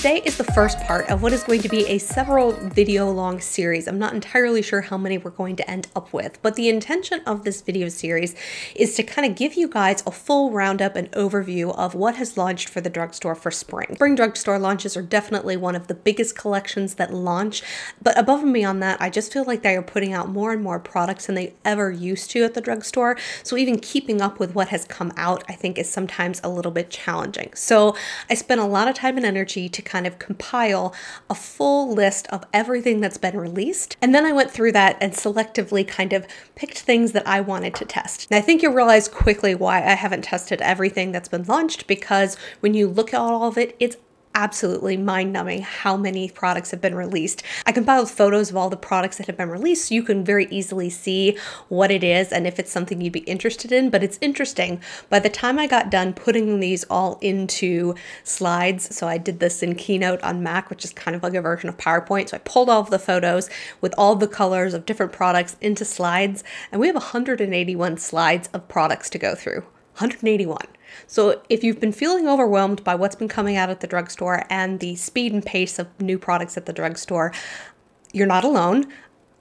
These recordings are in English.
today is the first part of what is going to be a several video long series. I'm not entirely sure how many we're going to end up with, but the intention of this video series is to kind of give you guys a full roundup and overview of what has launched for the drugstore for spring. Spring drugstore launches are definitely one of the biggest collections that launch, but above and beyond that, I just feel like they are putting out more and more products than they ever used to at the drugstore. So even keeping up with what has come out, I think is sometimes a little bit challenging. So I spent a lot of time and energy to kind of compile a full list of everything that's been released. And then I went through that and selectively kind of picked things that I wanted to test. And I think you'll realize quickly why I haven't tested everything that's been launched, because when you look at all of it, it's absolutely mind-numbing how many products have been released. I compiled photos of all the products that have been released so you can very easily see what it is and if it's something you'd be interested in. But it's interesting, by the time I got done putting these all into slides, so I did this in Keynote on Mac, which is kind of like a version of PowerPoint. So I pulled all of the photos with all the colors of different products into slides, and we have 181 slides of products to go through. 181. So if you've been feeling overwhelmed by what's been coming out at the drugstore and the speed and pace of new products at the drugstore, you're not alone.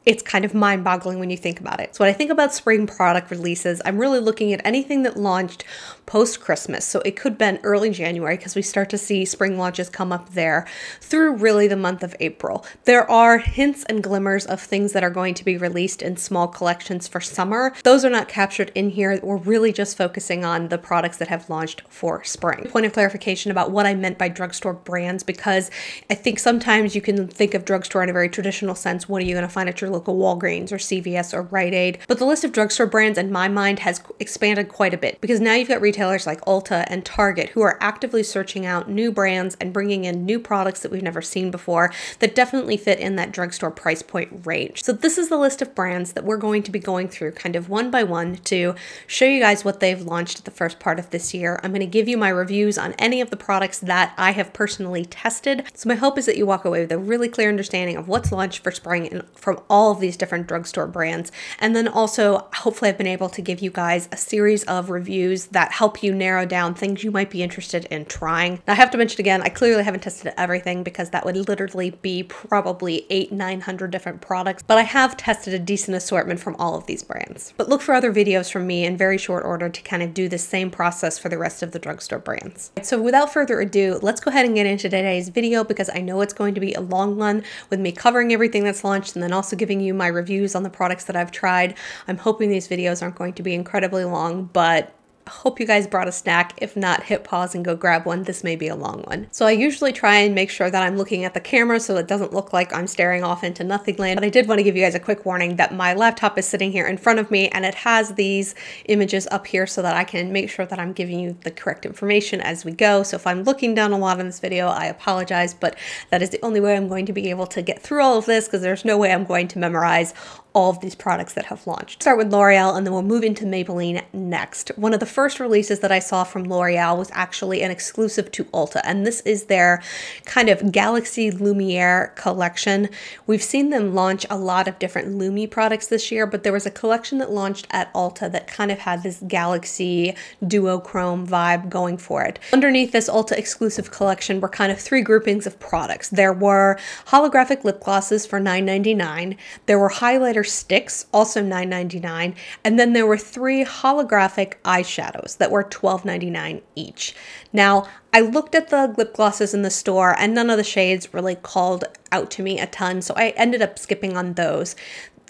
It's kind of mind-boggling when you think about it. So when I think about spring product releases, I'm really looking at anything that launched post-Christmas. So it could have been early January, because we start to see spring launches come up there, through really the month of April. There are hints and glimmers of things that are going to be released in small collections for summer. Those are not captured in here. We're really just focusing on the products that have launched for spring. Point of clarification about what I meant by drugstore brands, because I think sometimes you can think of drugstore in a very traditional sense. What are you going to find at your local Walgreens or CVS or Rite Aid? But the list of drugstore brands in my mind has expanded quite a bit, because now you've got retailers like Ulta and Target who are actively searching out new brands and bringing in new products that we've never seen before that definitely fit in that drugstore price point range. So this is the list of brands that we're going to be going through kind of one by one to show you guys what they've launched at the first part of this year. I'm going to give you my reviews on any of the products that I have personally tested. So my hope is that you walk away with a really clear understanding of what's launched for spring and from all of these different drugstore brands. And then also, hopefully I've been able to give you guys a series of reviews that help you narrow down things you might be interested in trying. Now I have to mention again, I clearly haven't tested everything, because that would literally be probably 800-900 different products, but I have tested a decent assortment from all of these brands. But look for other videos from me in very short order to kind of do the same process for the rest of the drugstore brands. So without further ado, let's go ahead and get into today's video, because I know it's going to be a long one with me covering everything that's launched and then also giving you my reviews on the products that I've tried. I'm hoping these videos aren't going to be incredibly long, but hope you guys brought a snack. If not, hit pause and go grab one. This may be a long one. So I usually try and make sure that I'm looking at the camera so it doesn't look like I'm staring off into nothing land. But I did want to give you guys a quick warning that my laptop is sitting here in front of me and it has these images up here so that I can make sure that I'm giving you the correct information as we go. So if I'm looking down a lot in this video, I apologize, but that is the only way I'm going to be able to get through all of this, because there's no way I'm going to memorize all of these products that have launched. Start with L'Oreal and then we'll move into Maybelline next. One of the first releases that I saw from L'Oreal was actually an exclusive to Ulta, and this is their kind of Galaxy Lumiere collection. We've seen them launch a lot of different Lumi products this year, but there was a collection that launched at Ulta that kind of had this Galaxy duochrome vibe going for it. Underneath this Ulta exclusive collection were kind of three groupings of products. There were holographic lip glosses for $9.99. There were highlighter sticks, also $9.99, and then there were 3 holographic eyeshadows that were $12.99 each. Now, I looked at the lip glosses in the store and none of the shades really called out to me a ton, so I ended up skipping on those.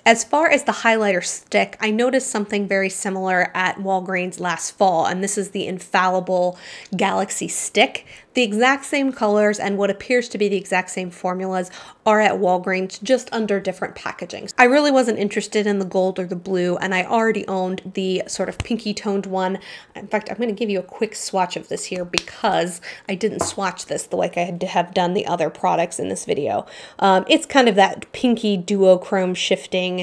As far as the highlighter stick, I noticed something very similar at Walgreens last fall, and this is the Infallible Galaxy Stick. The exact same colors and what appears to be the exact same formulas are at Walgreens, just under different packaging. I really wasn't interested in the gold or the blue, and I already owned the sort of pinky toned one. In fact, I'm going to give you a quick swatch of this here, because I didn't swatch this the way I had to have done the other products in this video. It's kind of that pinky duochrome shifting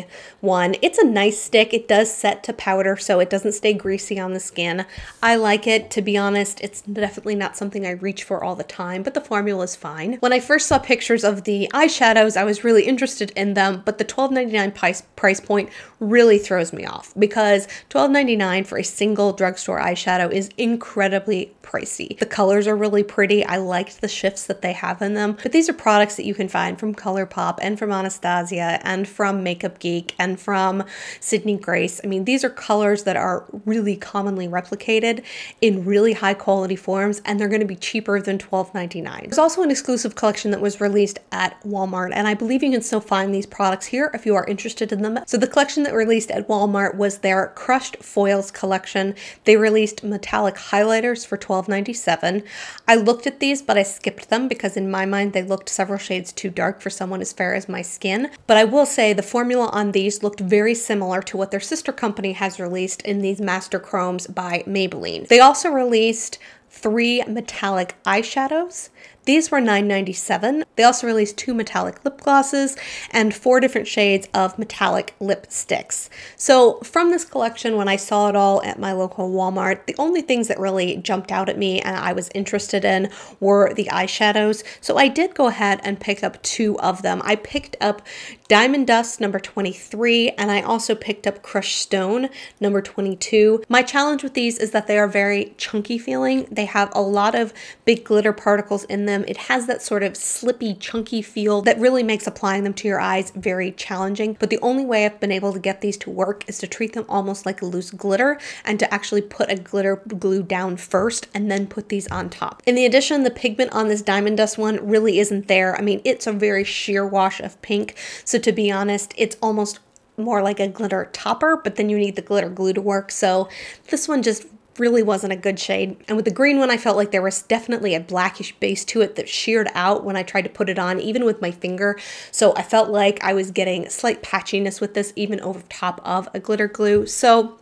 one. It's a nice stick. It does set to powder, so it doesn't stay greasy on the skin. I like it. To be honest, it's definitely not something I reach reach for all the time, but the formula is fine. When I first saw pictures of the eyeshadows, I was really interested in them, but the $12.99 price point really throws me off because $12.99 for a single drugstore eyeshadow is incredibly pricey. The colors are really pretty. I liked the shifts that they have in them, but these are products that you can find from ColourPop and from Anastasia and from Makeup Geek and from Sydney Grace. I mean, these are colors that are really commonly replicated in really high quality forms, and they're going to be cheaper than $12.99. There's also an exclusive collection that was released at Walmart, and I believe you can still find these products here if you are interested in them. So the collection that released at Walmart was their Crushed Foils collection. They released metallic highlighters for $12.97. I looked at these, but I skipped them because in my mind they looked several shades too dark for someone as fair as my skin. But I will say the formula on these looked very similar to what their sister company has released in these Master Chromes by Maybelline. They also released 3 metallic eyeshadows. These were $9.97. They also released 2 metallic lip glosses and 4 different shades of metallic lipsticks. So from this collection, when I saw it all at my local Walmart, the only things that really jumped out at me and I was interested in were the eyeshadows. So I did go ahead and pick up 2 of them. I picked up Diamond Dust number 23, and I also picked up Crushed Stone number 22. My challenge with these is that they are very chunky feeling. They have a lot of big glitter particles in them. It has that sort of slippy, chunky feel that really makes applying them to your eyes very challenging. But the only way I've been able to get these to work is to treat them almost like a loose glitter and to actually put a glitter glue down first and then put these on top. In addition, the pigment on this Diamond Dust one really isn't there. I mean, it's a very sheer wash of pink. So to be honest, it's almost more like a glitter topper, but then you need the glitter glue to work. So this one just really wasn't a good shade. And with the green one, I felt like there was definitely a blackish base to it that sheared out when I tried to put it on, even with my finger. So I felt like I was getting slight patchiness with this, even over top of a glitter glue. So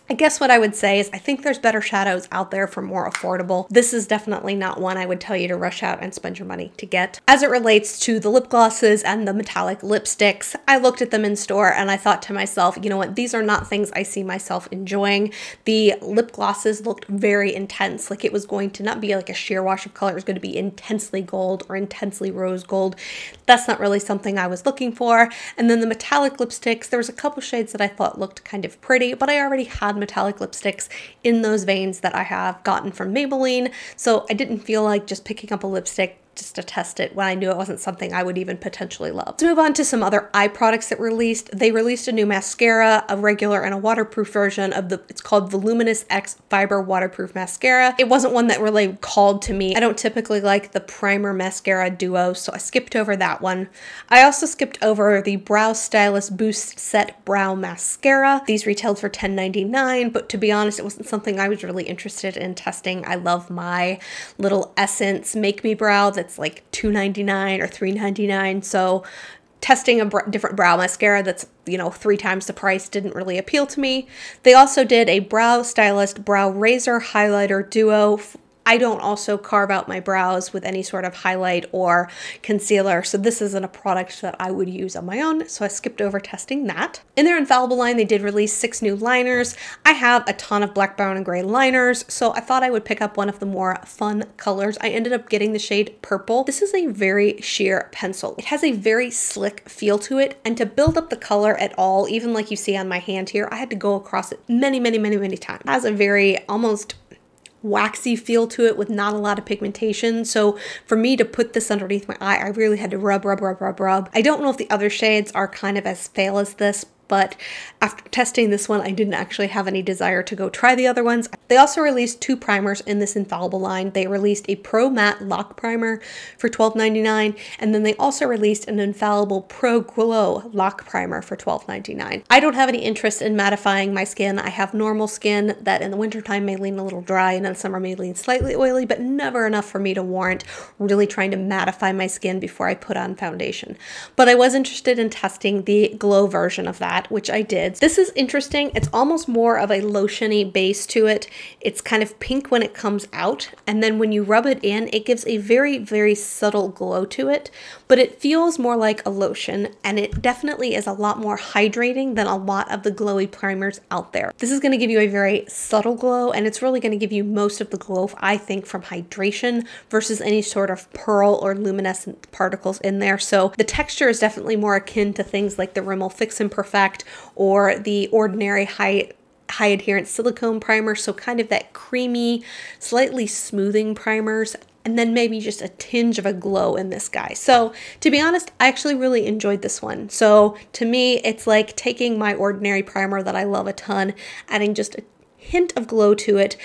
I guess what I would say is I think there's better shadows out there for more affordable. This is definitely not one I would tell you to rush out and spend your money to get. As it relates to the lip glosses and the metallic lipsticks, I looked at them in store and I thought to myself, you know what, these are not things I see myself enjoying. The lip glosses looked very intense, like it was going to not be like a sheer wash of color, it was going to be intensely gold or intensely rose gold. That's not really something I was looking for. And then the metallic lipsticks, there was a couple shades that I thought looked kind of pretty, but I already had metallic lipsticks in those veins that I have gotten from Maybelline, so I didn't feel like just picking up a lipstick just to test it when I knew it wasn't something I would even potentially love. Let's move on to some other eye products that released. They released a new mascara, a regular and a waterproof version of it's called Voluminous X Fiber Waterproof Mascara. It wasn't one that really called to me. I don't typically like the primer mascara duo, so I skipped over that one. I also skipped over the Brow Stylist Boost Set Brow Mascara. These retailed for $10.99, but to be honest, it wasn't something I was really interested in testing. I love my little Essence Make Me Brow that's like $2.99 or $3.99, so testing a different brow mascara that's, you know, 3 times the price didn't really appeal to me. They also did a Brow Stylist Brow Razor Highlighter Duo. I don't also carve out my brows with any sort of highlight or concealer, so this isn't a product that I would use on my own, so I skipped over testing that. In their Infallible line, they did release 6 new liners. I have a ton of black, brown, and gray liners, so I thought I would pick up one of the more fun colors. I ended up getting the shade Purple. This is a very sheer pencil. It has a very slick feel to it, and to build up the color at all, even like you see on my hand here, I had to go across it many times. It has a very almost waxy feel to it with not a lot of pigmentation. So for me to put this underneath my eye, I really had to rub. I don't know if the other shades are kind of as pale as this, but after testing this one, I didn't actually have any desire to go try the other ones. They also released 2 primers in this Infallible line. They released a Pro Matte Lock Primer for $12.99, and then they also released an Infallible Pro Glow Lock Primer for $12.99. I don't have any interest in mattifying my skin. I have normal skin that in the wintertime may lean a little dry, and in the summer may lean slightly oily, but never enough for me to warrant really trying to mattify my skin before I put on foundation. But I was interested in testing the glow version of that. that, which I did. This is interesting. It's almost more of a lotiony base to it. It's kind of pink when it comes out, and then when you rub it in, it gives a very, very subtle glow to it, but it feels more like a lotion, and it definitely is a lot more hydrating than a lot of the glowy primers out there. This is going to give you a very subtle glow, and it's really going to give you most of the glow, I think, from hydration versus any sort of pearl or luminescent particles in there. So the texture is definitely more akin to things like the Rimmel Fix and Perfect or the Ordinary high adherence silicone primer. So kind of that creamy, slightly smoothing primers, and then maybe just a tinge of a glow in this guy. So to be honest, I actually really enjoyed this one. So to me, it's like taking my Ordinary primer that I love a ton, adding just a hint of glow to it,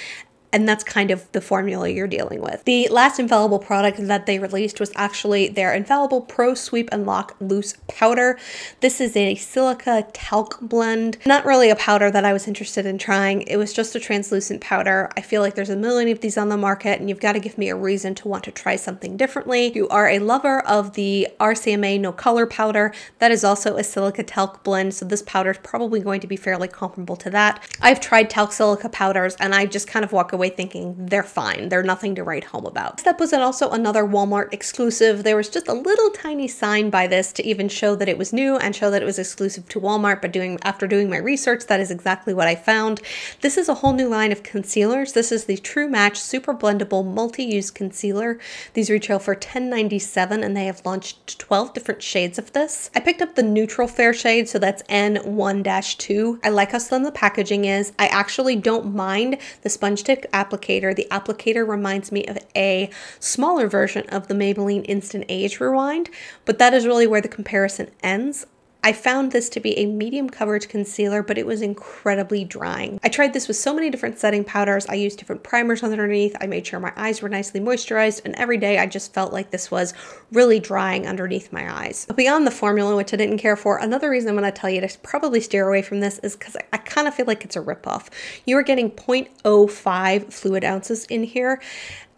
and that's kind of the formula you're dealing with. The last Infallible product that they released was actually their Infallible Pro Sweep and Lock Loose Powder. This is a silica talc blend. Not really a powder that I was interested in trying. It was just a translucent powder. I feel like there's a million of these on the market, and you've got to give me a reason to want to try something differently. If you are a lover of the RCMA No Color powder, that is also a silica talc blend, so this powder is probably going to be fairly comparable to that. I've tried talc silica powders, and I just kind of walk away thinking they're fine. They're nothing to write home about. Next up was also another Walmart exclusive. There was just a little tiny sign by this to even show that it was new and show that it was exclusive to Walmart, but after doing my research, that is exactly what I found. This is a whole new line of concealers. This is the True Match Super Blendable Multi-Use Concealer. These retail for $10.97, and they have launched 12 different shades of this. I picked up the neutral fair shade, so that's N1-2. I like how slim the packaging is. I actually don't mind the sponge tip applicator. The applicator reminds me of a smaller version of the Maybelline Instant Age Rewind, but that is really where the comparison ends. I found this to be a medium coverage concealer, but it was incredibly drying. I tried this with so many different setting powders. I used different primers underneath. I made sure my eyes were nicely moisturized, and every day I just felt like this was really drying underneath my eyes. But beyond the formula, which I didn't care for, another reason I'm going to tell you to probably steer away from this is because I kind of feel like it's a ripoff. You are getting 0.05 fluid ounces in here,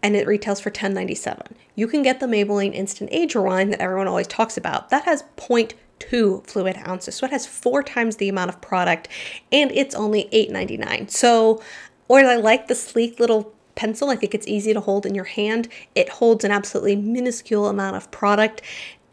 and it retails for $10.97. You can get the Maybelline Instant Age Rewind that everyone always talks about. That has 0.2 fluid ounces, so it has 4 times the amount of product, and it's only $8.99. So, or I like the sleek little pencil. I think it's easy to hold in your hand. It holds an absolutely minuscule amount of product,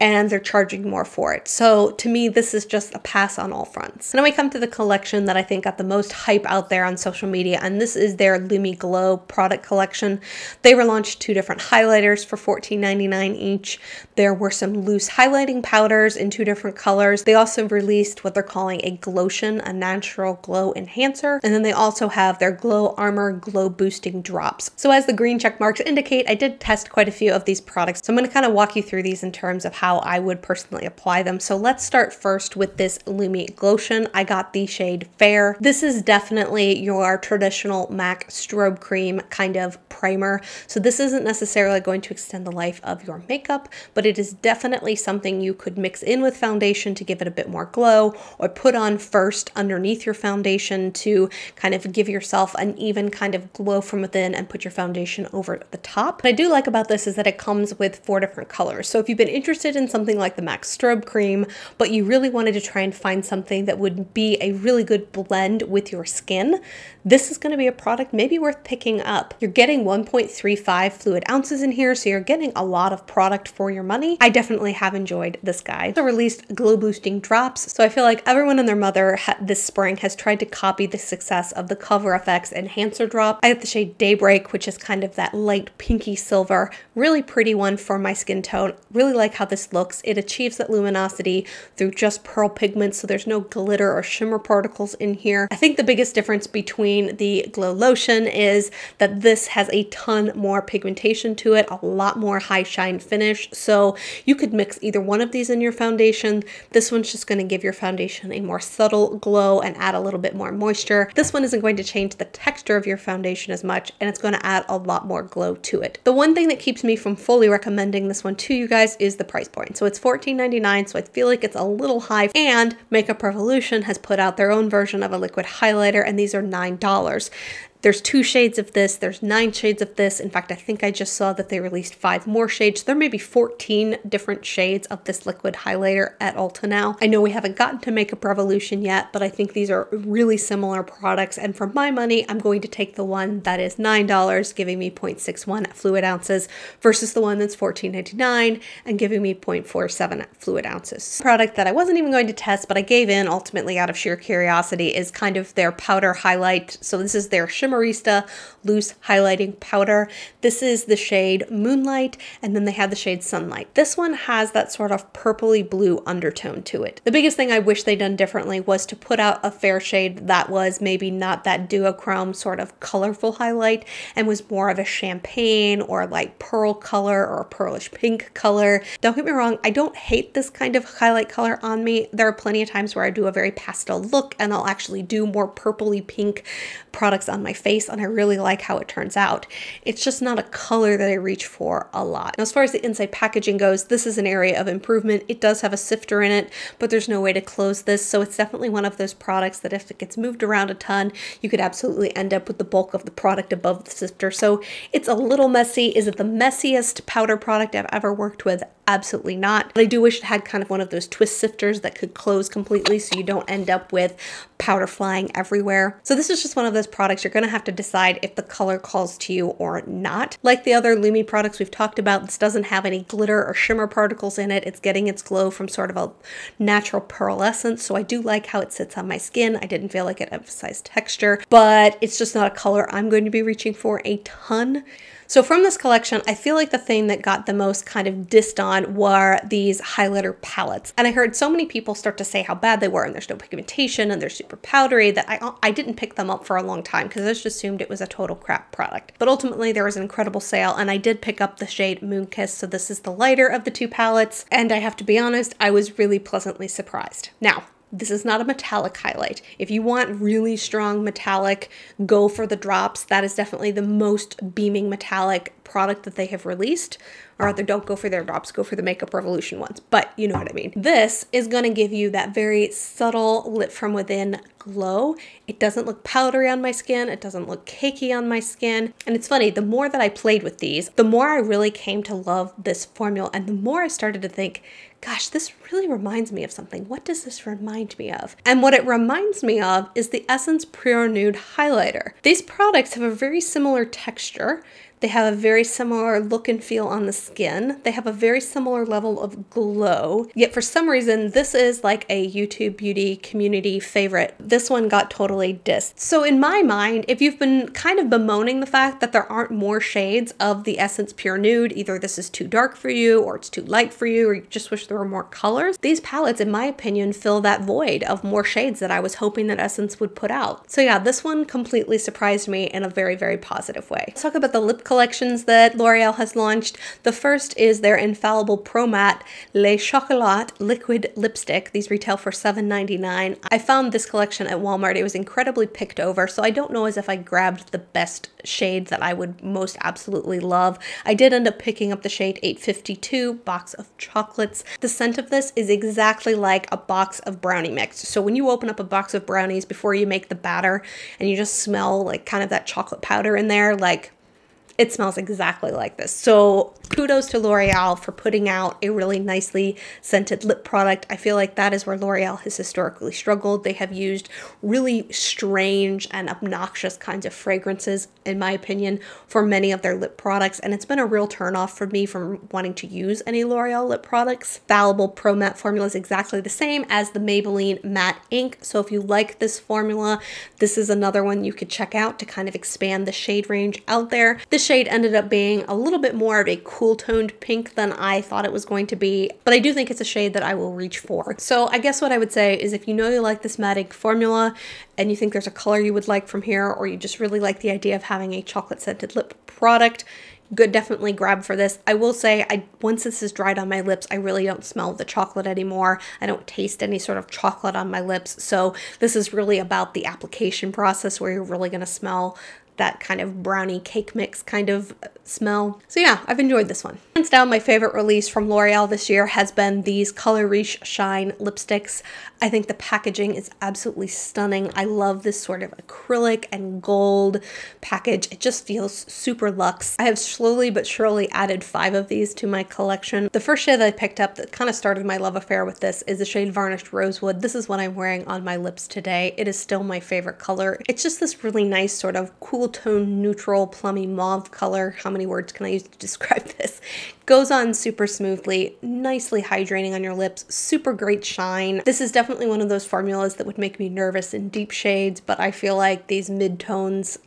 and they're charging more for it. So to me, this is just a pass on all fronts. Now we come to the collection that I think got the most hype out there on social media, and this is their Lumi Glow product collection. They relaunched 2 different highlighters for $14.99 each. There were some loose highlighting powders in 2 different colors. They also released what they're calling a Glowtion, a natural glow enhancer. And then they also have their Glow Armor Glow Boosting Drops. So as the green check marks indicate, I did test quite a few of these products. So I'm gonna kind of walk you through these in terms of how I would personally apply them. So let's start first with this Lumi Glowtion. I got the shade Fair. This is definitely your traditional MAC strobe cream kind of primer. So this isn't necessarily going to extend the life of your makeup, but it is definitely something you could mix in with foundation to give it a bit more glow, or put on first underneath your foundation to kind of give yourself an even kind of glow from within and put your foundation over the top. What I do like about this is that it comes with 4 different colors. So if you've been interested in something like the MAC strobe cream, but you really wanted to try and find something that would be a really good blend with your skin, this is going to be a product maybe worth picking up. You're getting 1.35 fluid ounces in here, so you're getting a lot of product for your money. I definitely have enjoyed this guy. Also released glow boosting drops, so I feel like everyone and their mother this spring has tried to copy the success of the Cover FX enhancer drop. I got the shade Daybreak, which is kind of that light pinky silver, really pretty one for my skin tone. Really like how this looks. It achieves that luminosity through just pearl pigment, so there's no glitter or shimmer particles in here. I think the biggest difference between the Glow Lotion is that this has a ton more pigmentation to it, a lot more high shine finish, so you could mix either one of these in your foundation. This one's just going to give your foundation a more subtle glow and add a little bit more moisture. This one isn't going to change the texture of your foundation as much, and it's going to add a lot more glow to it. The one thing that keeps me from fully recommending this one to you guys is the price point. So it's $14.99, so I feel like it's a little high, and Makeup Revolution has put out their own version of a liquid highlighter, and these are $9. There's 2 shades of this, there's 9 shades of this. In fact, I think I just saw that they released 5 more shades. There may be 14 different shades of this liquid highlighter at Ulta now. I know we haven't gotten to Makeup Revolution yet, but I think these are really similar products. And for my money, I'm going to take the one that is $9, giving me 0.61 fluid ounces versus the one that's $14.99 and giving me 0.47 fluid ounces. The product that I wasn't even going to test, but I gave in ultimately out of sheer curiosity is kind of their powder highlight. So this is their Shimmerista Loose Highlighting Powder. This is the shade Moonlight, and then they have the shade Sunlight. This one has that sort of purpley blue undertone to it. The biggest thing I wish they'd done differently was to put out a fair shade that was maybe not that duochrome sort of colorful highlight and was more of a champagne or like pearl color or a pearlish pink color. Don't get me wrong, I don't hate this kind of highlight color on me. There are plenty of times where I do a very pastel look and I'll actually do more purpley pink products on my face, and I really like how it turns out. It's just not a color that I reach for a lot. Now, as far as the inside packaging goes, this is an area of improvement. It does have a sifter in it, but there's no way to close this, so it's definitely one of those products that if it gets moved around a ton, you could absolutely end up with the bulk of the product above the sifter. So it's a little messy. Is it the messiest powder product I've ever worked with? Absolutely not. But I do wish it had kind of one of those twist sifters that could close completely so you don't end up with powder flying everywhere. So this is just one of those products you're going to have to decide if the color calls to you or not. Like the other Lumi products we've talked about, this doesn't have any glitter or shimmer particles in it. It's getting its glow from sort of a natural pearlescence. So I do like how it sits on my skin. I didn't feel like it emphasized texture, but it's just not a color I'm going to be reaching for a ton. So from this collection, I feel like the thing that got the most kind of dissed on were these highlighter palettes. And I heard so many people start to say how bad they were and there's no pigmentation and they're super powdery that I didn't pick them up for a long time because I just assumed it was a total crap product. But ultimately there was an incredible sale and I did pick up the shade Moonkiss. So this is the lighter of the 2 palettes. And I have to be honest, I was really pleasantly surprised. Now, this is not a metallic highlight. If you want really strong metallic, go for the drops. That is definitely the most beaming metallic product that they have released. Or rather, don't go for their drops, go for the Makeup Revolution ones. But you know what I mean. This is going to give you that very subtle lit from within glow. It doesn't look powdery on my skin. It doesn't look cakey on my skin. And it's funny, the more that I played with these, the more I really came to love this formula. And the more I started to think, gosh, this really reminds me of something. What does this remind me of? And what it reminds me of is the Essence Pure Nude Highlighter. These products have a very similar texture. They have a very similar look and feel on the skin. They have a very similar level of glow. Yet for some reason, this is like a YouTube beauty community favorite. This one got totally dissed. So in my mind, if you've been kind of bemoaning the fact that there aren't more shades of the Essence Pure Nude, either this is too dark for you or it's too light for you, or you just wish there were more colors, these palettes, in my opinion, fill that void of more shades that I was hoping that Essence would put out. So yeah, this one completely surprised me in a very, very positive way. Let's talk about the lip collections that L'Oreal has launched. The first is their Infallible Pro Matte Le Chocolat Liquid Lipstick. These retail for $7.99. I found this collection at Walmart. It was incredibly picked over, so I don't know as if I grabbed the best shade that I would most absolutely love. I did end up picking up the shade 852 Box of Chocolates. The scent of this is exactly like a box of brownie mix. So when you open up a box of brownies before you make the batter and you just smell like kind of that chocolate powder in there, like it smells exactly like this. So kudos to L'Oreal for putting out a really nicely scented lip product. I feel like that is where L'Oreal has historically struggled. They have used really strange and obnoxious kinds of fragrances, in my opinion, for many of their lip products. And it's been a real turnoff for me from wanting to use any L'Oreal lip products. Infallible Pro Matte formula is exactly the same as the Maybelline Matte Ink. So if you like this formula, this is another one you could check out to kind of expand the shade range out there. This shade ended up being a little bit more of a cool toned pink than I thought it was going to be, but I do think it's a shade that I will reach for. So I guess what I would say is if you know you like this matte ink formula and you think there's a color you would like from here, or you just really like the idea of having a chocolate scented lip product, good, definitely grab for this. I will say, once this is dried on my lips, I really don't smell the chocolate anymore. I don't taste any sort of chocolate on my lips. So this is really about the application process where you're really going to smell that kind of brownie cake mix kind of smell. So yeah, I've enjoyed this one. Hands down, my favorite release from L'Oreal this year has been these Color Riche Shine lipsticks. I think the packaging is absolutely stunning. I love this sort of acrylic and gold package. It just feels super luxe. I have slowly but surely added 5 of these to my collection. The first shade that I picked up that kind of started my love affair with this is the shade Varnished Rosewood. This is what I'm wearing on my lips today. It is still my favorite color. It's just this really nice sort of cool tone, neutral, plummy mauve color. How many words can I use to describe this? Goes on super smoothly, nicely hydrating on your lips, super great shine. This is definitely one of those formulas that would make me nervous in deep shades, but I feel like these mid-tones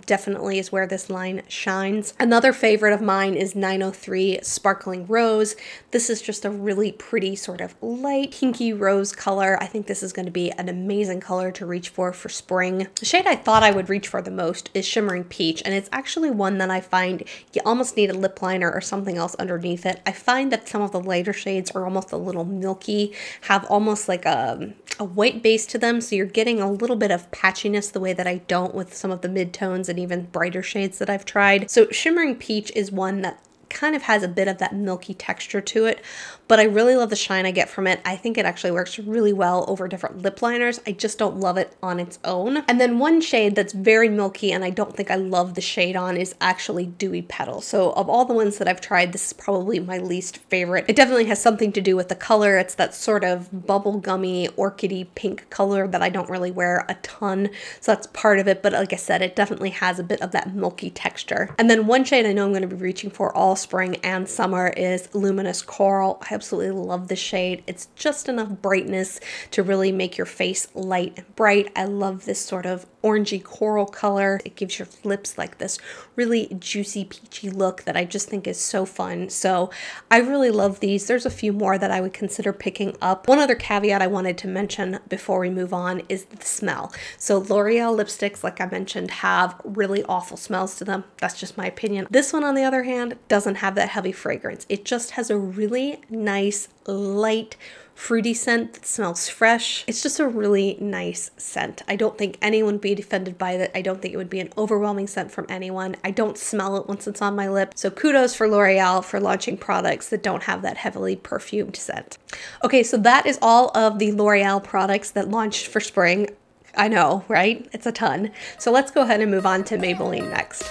definitely is where this line shines. Another favorite of mine is 903 Sparkling Rose. This is just a really pretty sort of light pinky rose color. I think this is going to be an amazing color to reach for spring. The shade I thought I would reach for the most is Shimmering Peach, and it's actually one that I find you almost need a lip liner or something else underneath it. I find that some of the lighter shades are almost a little milky, have almost like a white base to them, so you're getting a little bit of patchiness the way that I don't with some of the mid-tones and even brighter shades that I've tried. So Shimmering Peach is one that kind of has a bit of that milky texture to it, but I really love the shine I get from it. I think it actually works really well over different lip liners. I just don't love it on its own. And then one shade that's very milky and I don't think I love the shade on is actually Dewy Petal. So of all the ones that I've tried, this is probably my least favorite. It definitely has something to do with the color. It's that sort of bubblegummy orchidy pink color that I don't really wear a ton, so that's part of it, but like I said, it definitely has a bit of that milky texture. And then one shade I know I'm going to be reaching for all spring and summer is Luminous Coral. I absolutely love this shade. It's just enough brightness to really make your face light and bright. I love this sort of orangey coral color. It gives your lips like this really juicy peachy look that I just think is so fun. So I really love these. There's a few more that I would consider picking up. One other caveat I wanted to mention before we move on is the smell. So L'Oreal lipsticks, like I mentioned, have really awful smells to them. That's just my opinion. This one, on the other hand, doesn't have that heavy fragrance. It just has a really nice, light, fruity scent that smells fresh. It's just a really nice scent. I don't think anyone would be offended by it. I don't think it would be an overwhelming scent from anyone. I don't smell it once it's on my lip. So kudos for L'Oreal for launching products that don't have that heavily perfumed scent. Okay, so that is all of the L'Oreal products that launched for spring. I know, right? It's a ton. So let's go ahead and move on to Maybelline next.